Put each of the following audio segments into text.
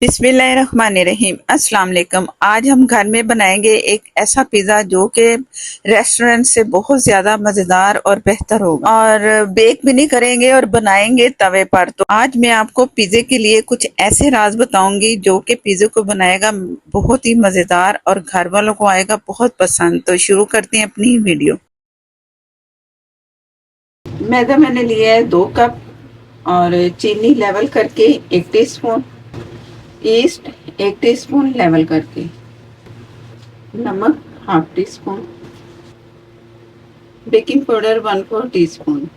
बिस्मिल्लाहिर्रहमानिर्रहीम अस्सलाम वालेकुम। आज हम घर में बनाएंगे एक ऐसा पिज़्ज़ा जो कि रेस्टोरेंट से बहुत ज़्यादा मज़ेदार और बेहतर होगा, और बेक भी नहीं करेंगे और बनाएंगे तवे पर। तो आज मैं आपको पिज़्ज़े के लिए कुछ ऐसे राज बताऊंगी जो कि पिज़्ज़े को बनाएगा बहुत ही मज़ेदार और घर वालों को आएगा बहुत पसंद। तो शुरू करते हैं अपनी वीडियो। मैदा मैंने लिया है 2 कप, और चीनी लेवल करके 1 टीस्पून, ईस्ट 1 टीस्पून लेवल करके, नमक half tea spoon, baking powder 1/4 teaspoon,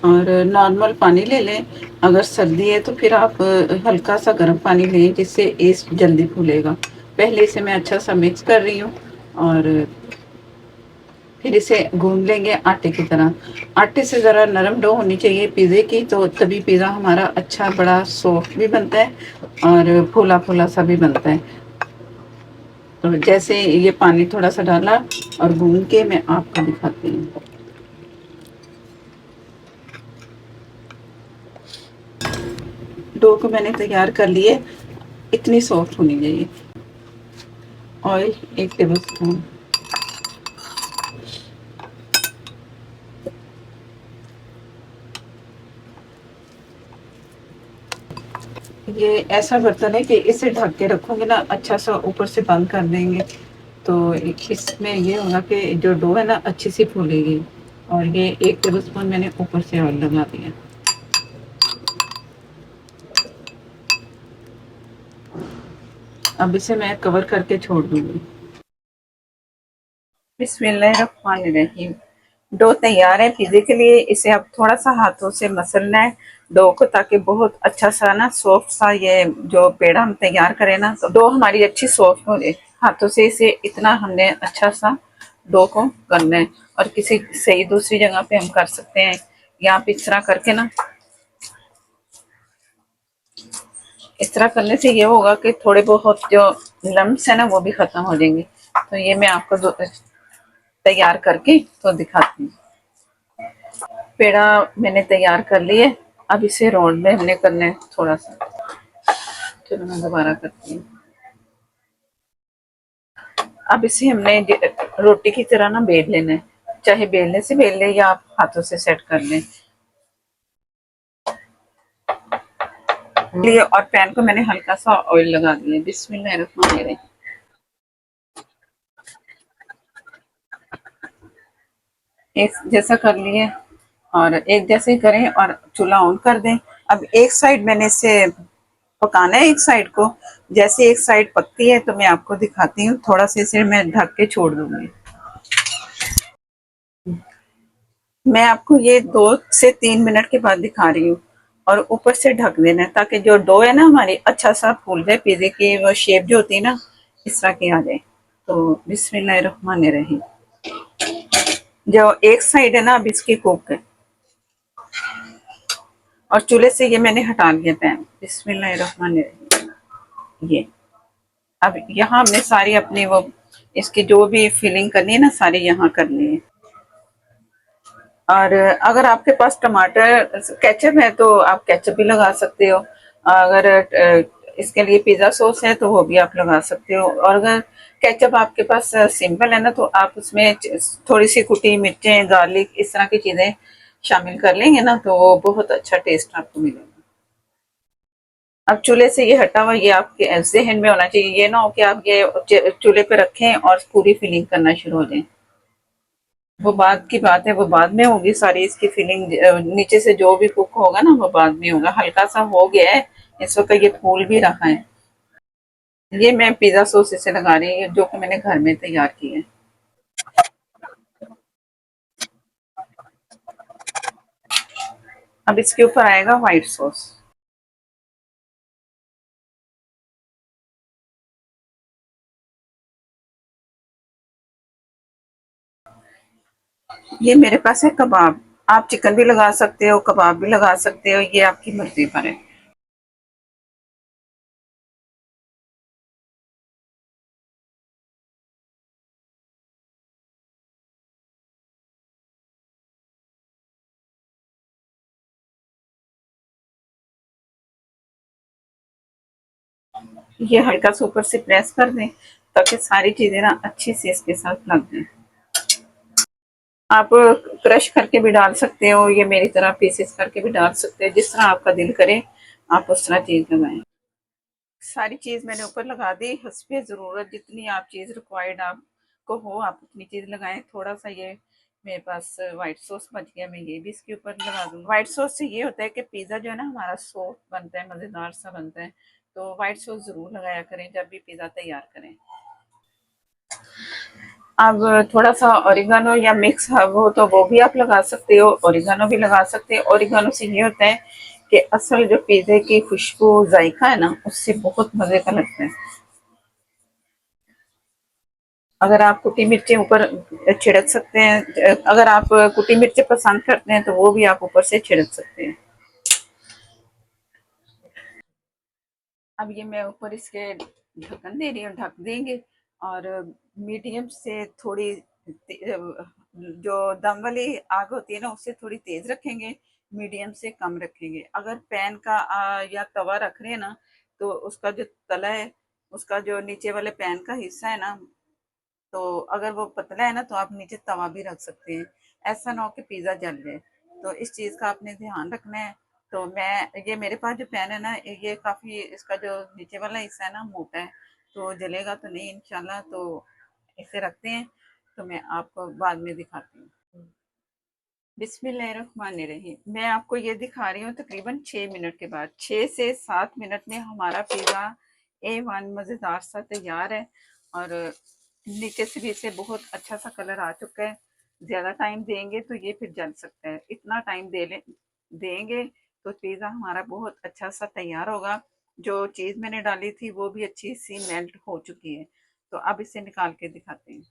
और नॉर्मल पानी ले लें। अगर सर्दी है तो फिर आप हल्का सा गर्म पानी लें जिससे ईस्ट जल्दी फूलेगा। पहले इसे मैं अच्छा सा मिक्स कर रही हूँ, और फिर इसे गूंद लेंगे आटे की तरह। आटे से ज़रा नरम डो होनी चाहिए पिज़्ज़े की, तो तभी पिज़्ज़ा हमारा अच्छा बड़ा सॉफ्ट भी बनता है और फूला फूला सा भी बनता है। तो जैसे ये पानी थोड़ा सा डाला और गूंद के मैं आपको दिखाती हूँ। डो को मैंने तैयार कर लिए, इतनी सॉफ्ट होनी चाहिए। ऑयल 1 टेबल स्पून, ये ऐसा बर्तन है कि इसे ढक के रखोगे ना, अच्छा सा ऊपर से बंद कर देंगे तो इसमें ये होगा कि जो डो है ना अच्छी सी फूलेगी। और ये 1 टेबल स्पून मैंने ऊपर से ऑयल लगा दिया। अब इसे मैं कवर करके छोड़ दूंगी। बिस्मिल्लाहिर्रहमानिर्रहीम। डो तैयार है पिज़्ज़े के लिए। इसे अब थोड़ा सा हाथों से मसलना है डो को, ताकि बहुत अच्छा सा ना सॉफ्ट सा ये जो पेड़ा हम तैयार करें ना, तो डो हमारी अच्छी सॉफ्ट हो जाए। हाथों से इसे इतना हमने अच्छा सा डो को करना है, और किसी सही दूसरी जगह पे हम कर सकते हैं। यहाँ पे इस तरह करके ना, इस तरह करने से ये होगा कि थोड़े बहुत जो लम्स है ना वो भी खत्म हो जाएंगे। तो ये मैं आपको तैयार करके तो दिखाती हूँ। पेड़ा मैंने तैयार कर लिए। अब इसे रोल में हमने करना है थोड़ा सा। चलो मैं दोबारा करती हूँ। अब इसे हमने रोटी की तरह ना बेल लेना है, चाहे बेलने से बेल ले या आप हाथों से सेट कर लें। लिए और पैन को मैंने हल्का सा ऑयल लगा दिया। बिस्मिल्लाहिर्रहमानिर्रहीम। एक जैसा कर लिए, और एक जैसे ही करें और चूल्हा ऑन कर दें। अब एक साइड मैंने इसे पकाना है, एक साइड को। जैसे एक साइड पकती है तो मैं आपको दिखाती हूँ। थोड़ा सा इसे मैं ढक के छोड़ दूंगी। मैं आपको ये 2 से 3 मिनट के बाद दिखा रही हूँ। और ऊपर से ढक देना है ताकि जो डो है ना हमारी अच्छा सा फूल जाए। पिज़्ज़े की वो शेप जो होती है ना, इस तरह की आ जाए। तो बिस्मिल्लाहिर्रहमानिर्रहीम। जो एक साइड है ना अब इसकी कुक है, और चूल्हे से ये मैंने हटा लिया पैन। बिस्मिल्लाहिर्रहमानिर्रहीम। ये अब यहाँ हमने सारी अपनी वो इसकी जो भी फिलिंग करनी है ना सारी यहाँ करनी है। और अगर आपके पास टमाटर केचप है तो आप केचप भी लगा सकते हो। अगर इसके लिए पिज़्ज़ा सॉस है तो वो भी आप लगा सकते हो। और अगर केचप आपके पास सिंपल है ना, तो आप उसमें थोड़ी सी कुटी मिर्चें, गार्लिक, इस तरह की चीज़ें शामिल कर लेंगे ना, तो वो बहुत अच्छा टेस्ट आपको मिलेगा। अब चूल्हे से ये हटा हुआ, ये आपके ज़हन में होना चाहिए। ये ना हो कि आप ये चूल्हे पे रखें और पूरी फिलिंग करना शुरू हो जाए। वो बाद की बात है, वो बाद में होगी सारी इसकी फिलिंग। नीचे से जो भी कुक होगा ना वो बाद में होगा। हल्का सा हो गया है इस वक्त, ये फूल भी रहा है। ये मैं पिज्जा सॉस इसे लगा रही हूँ जो कि मैंने घर में तैयार की है। अब इसके ऊपर आएगा व्हाइट सॉस। ये मेरे पास है कबाब। आप चिकन भी लगा सकते हो, कबाब भी लगा सकते हो, ये आपकी मर्जी पर है। ये हल्का सा ऊपर से प्रेस कर दें ताकि सारी चीजें ना अच्छे से इसके साथ लग जाए। आप क्रश करके भी डाल सकते हो, ये मेरी तरह पीसेस करके भी डाल सकते हो, जिस तरह आपका दिल करे आप उस तरह चीज लगाएं। सारी चीज मैंने ऊपर लगा दी, हस्बे जरूरत जितनी आप चीज रिक्वायर्ड आपको हो आप उतनी चीज लगाएं। थोड़ा सा ये मेरे पास व्हाइट सॉस बच गया, मैं ये भी इसके ऊपर लगा दूंगी। व्हाइट सॉस से ये होता है कि पिज्जा जो है ना हमारा सॉफ्ट बनता है, मजेदार सा बनता है। तो व्हाइट सॉस जरूर लगाया करें जब भी पिज्जा तैयार करें। अब थोड़ा सा ओरिगानो या मिक्स हर्ब हो तो वो भी आप लगा सकते हो, ओरिगानो भी लगा सकते हो। ओरिगानो से ये होता है कि असल जो पिज़्ज़े की खुशबू जायका है ना उससे बहुत मज़े का लगता है। अगर आप कुटी मिर्चें ऊपर छिड़क सकते हैं, अगर आप कुटी मिर्चें पसंद करते हैं तो वो भी आप ऊपर से छिड़क सकते हैं। अब ये मैं ऊपर इसके ढक्कन दे रही हूँ, ढक देंगे। और मीडियम से थोड़ी जो दम वाली आग होती है ना उससे थोड़ी तेज रखेंगे, मीडियम से कम रखेंगे। अगर पैन का या तवा रख रहे हैं ना तो उसका जो तला है, उसका जो नीचे वाले पैन का हिस्सा है ना, तो अगर वो पतला है ना तो आप नीचे तवा भी रख सकते हैं। ऐसा ना हो कि पिज्ज़ा जल जाए, तो इस चीज़ का आपने ध्यान रखना है। तो मैं ये मेरे पास जो पैन है ना ये काफ़ी इसका जो नीचे वाला हिस्सा है ना मोटा है, तो जलेगा तो नहीं इंशाल्लाह। तो इसे रखते हैं, तो मैं आपको बाद में दिखाती हूँ। बिस्मिल्लाहिर्रहमानिर्रहीम। मैं आपको ये दिखा रही हूँ तकरीबन 6 मिनट के बाद, 6 से 7 मिनट में हमारा पिज़्ज़ा A1 मज़ेदार सा तैयार है। और नीचे से भी इसे बहुत अच्छा सा कलर आ चुका है। ज़्यादा टाइम देंगे तो ये फिर जल सकता है, इतना टाइम देंगे तो पिज़्ज़ा हमारा बहुत अच्छा सा तैयार होगा। जो चीज़ मैंने डाली थी वो भी अच्छी सी मेल्ट हो चुकी है। तो अब इसे निकाल के दिखाते हैं।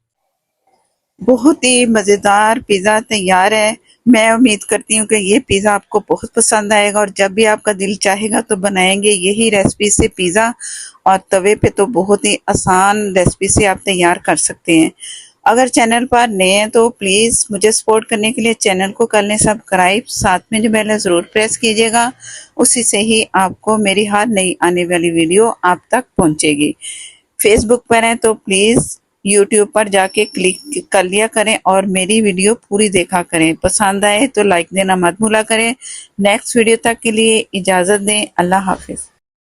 बहुत ही मज़ेदार पिज़्ज़ा तैयार है। मैं उम्मीद करती हूँ कि ये पिज़्ज़ा आपको बहुत पसंद आएगा और जब भी आपका दिल चाहेगा तो बनाएंगे यही रेसिपी से पिज़्ज़ा। और तवे पे तो बहुत ही आसान रेसिपी से आप तैयार कर सकते हैं। अगर चैनल पर नए हैं तो प्लीज़ मुझे सपोर्ट करने के लिए चैनल को कर लें सब्सक्राइब, साथ में जो बेल है ज़रूर प्रेस कीजिएगा। उसी से ही आपको मेरी हर नई आने वाली वीडियो आप तक पहुँचेगी। फेसबुक पर हैं तो प्लीज़ यूट्यूब पर जाके क्लिक कर लिया करें और मेरी वीडियो पूरी देखा करें। पसंद आए तो लाइक देना मत भूला करें। नेक्स्ट वीडियो तक के लिए इजाज़त दें। अल्लाह हाफिज़।